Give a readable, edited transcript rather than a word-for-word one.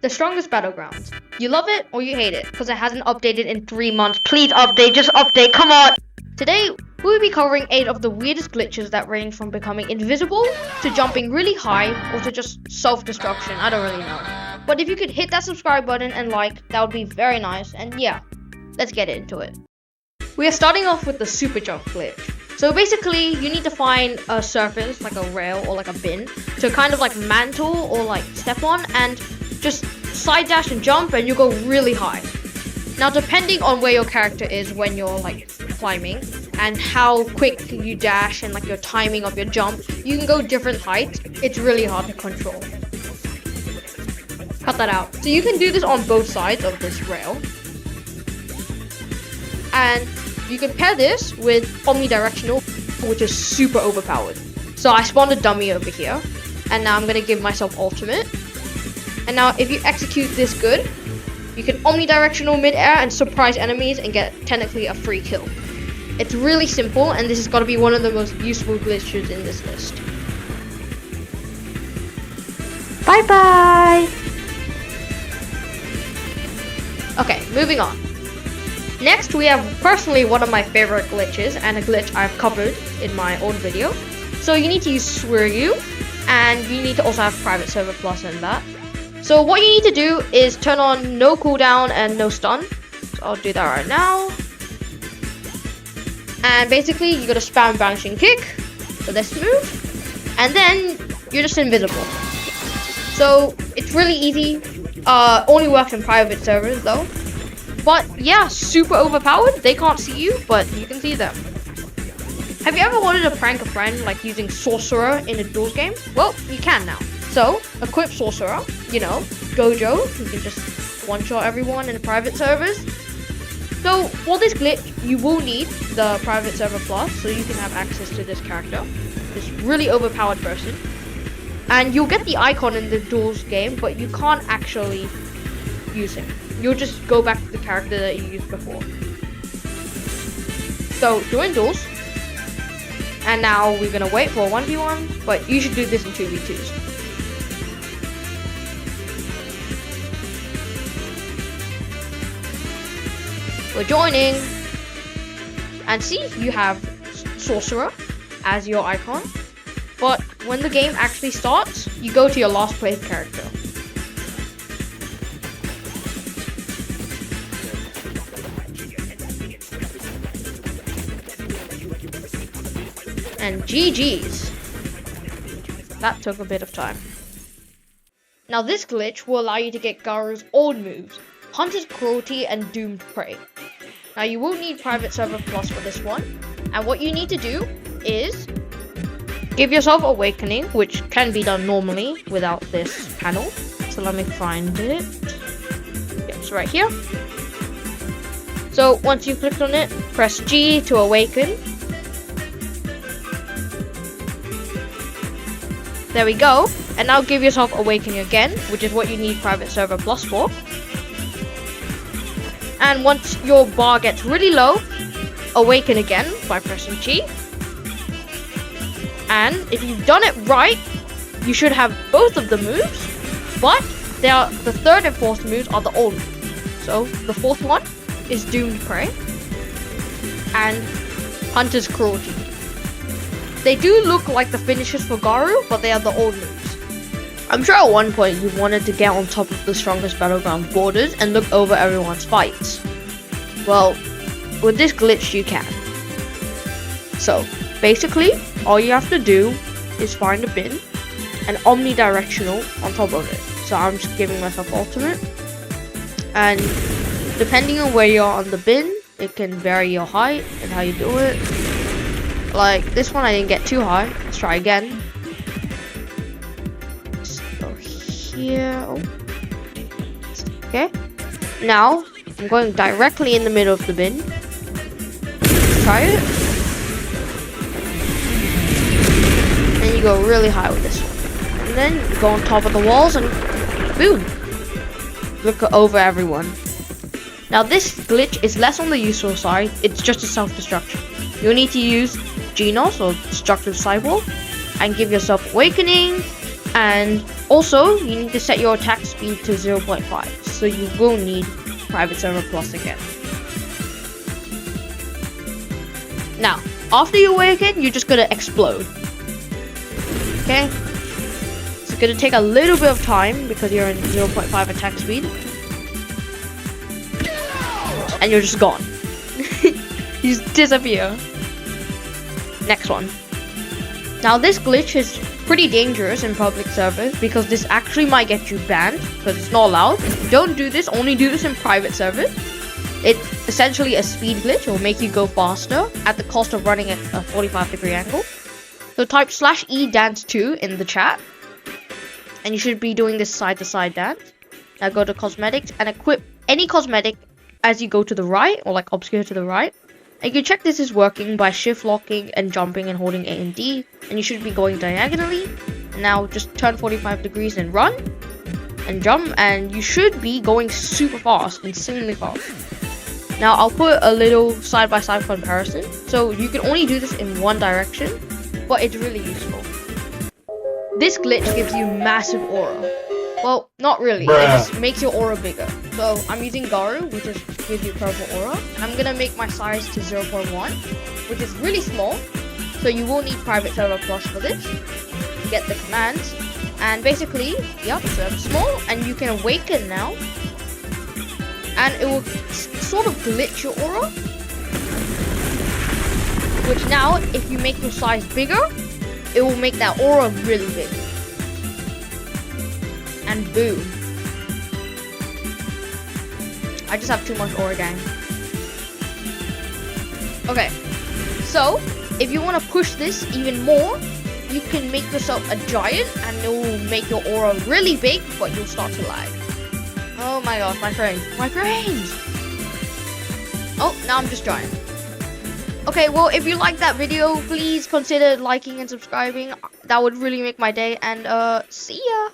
The Strongest Battlegrounds. You love it or you hate it, because it hasn't updated in 3 months. Please update, just update, come on! Today, we'll be covering 8 of the weirdest glitches that range from becoming invisible, to jumping really high, or to just self-destruction, I don't really know. But if you could hit that subscribe button and like, that would be very nice, and yeah, let's get into it. We are starting off with the super jump glitch. So basically, you need to find a surface, like a rail or like a bin, to kind of like mantle or like step on, and just side dash and jump, and you go really high. Now, depending on where your character is when you're like climbing, and how quick you dash and like your timing of your jump, you can go different heights. It's really hard to control. Cut that out. So you can do this on both sides of this rail. And you can pair this with omnidirectional, which is super overpowered. So I spawned a dummy over here, and now I'm gonna give myself ultimate. And now if you execute this good, you can omnidirectional mid-air and surprise enemies and get technically a free kill. It's really simple, and this has got to be one of the most useful glitches in this list. Bye bye! Okay, moving on. Next, we have personally one of my favorite glitches, and a glitch I've covered in my own video. So you need to use Swiryu, and you need to also have private server plus in that. So what you need to do is turn on no cooldown and no stun. So I'll do that right now. And basically, you gotta spam vanishing kick for this move, and then you're just invisible. So it's really easy. Only works in private servers though. But yeah, super overpowered. They can't see you, but you can see them. Have you ever wanted to prank a friend like using Sorcerer in a duels game? Well, you can now. So equip Sorcerer, you know, Gojo, who can just one-shot everyone in private servers. So for this glitch, you will need the private server plus, so you can have access to this character, this really overpowered person. And you'll get the icon in the duels game, but you can't actually use him. You'll just go back to the character that you used before. So join duels. And now we're gonna wait for a 1v1, but you should do this in 2v2s. We're joining. And see, you have Sorcerer as your icon. But when the game actually starts, you go to your last played character. And GG's. That took a bit of time. Now this glitch will allow you to get Garu's old moves, Hunter's Cruelty and Doomed Prey. Now you will need private server plus for this one, and what you need to do is give yourself Awakening, which can be done normally without this panel. So let me find it. Yeah, it's right here. So once you've clicked on it, press G to awaken. There we go. And now give yourself Awakening again, which is what you need private server plus for. And once your bar gets really low, awaken again by pressing G. And if you've done it right, you should have both of the moves, but the third and fourth moves are the old moves. So the fourth one is Doomed Prey and Hunter's Cruelty. They do look like the finishes for Garu, but they are the old moves. I'm sure at one point you wanted to get on top of the Strongest Battleground borders and look over everyone's fights. Well, with this glitch you can. So, basically, all you have to do is find a bin and omnidirectional on top of it. So I'm just giving myself ultimate. And depending on where you are on the bin, it can vary your height and how you do it. Like this one I didn't get too high. Let's try again. Here. Oh. Okay. Now I'm going directly in the middle of the bin. Try it. And you go really high with this one. And then you go on top of the walls and boom. Look over everyone. Now this glitch is less on the useful side. It's just a self-destruction. You'll need to use Genos or Destructive Cyborg and give yourself Awakening And also, you need to set your attack speed to 0.5. So you will need Private Server Plus again. Now, after you awaken, you're just gonna explode. Okay? It's gonna take a little bit of time because you're in 0.5 attack speed. And you're just gone. You just disappear. Next one. Now this glitch is pretty dangerous in public servers because this actually might get you banned because it's not allowed. Don't do this, only do this in private servers. It's essentially a speed glitch. It will make you go faster at the cost of running at a 45-degree angle. So type /e dance 2 in the chat. And you should be doing this side-to-side dance. Now go to cosmetics and equip any cosmetic as you go to the right or like obscure to the right. And you can check this is working by shift locking and jumping and holding A and D. And you should be going diagonally. Now just turn 45 degrees and run. And jump. And you should be going super fast. Insanely fast. Now I'll put a little side-by-side comparison. So you can only do this in one direction. But it's really useful. This glitch gives you massive aura. Well, not really. It just makes your aura bigger. So I'm using Garu, which is gives you purple aura. And I'm gonna make my size to 0.1, which is really small. So you will need Private Server Plus for this to get the commands. And basically, yep, so I'm small, and you can awaken now. And it will sort of glitch your aura. Which now, if you make your size bigger, it will make that aura really big. And boom. I just have too much aura, gang. Okay. So, if you want to push this even more, you can make yourself a giant and it will make your aura really big, but you'll start to lag. Oh my gosh, my frames. My frames! Oh, now I'm just giant. Okay, well, if you liked that video, please consider liking and subscribing. That would really make my day. And, see ya!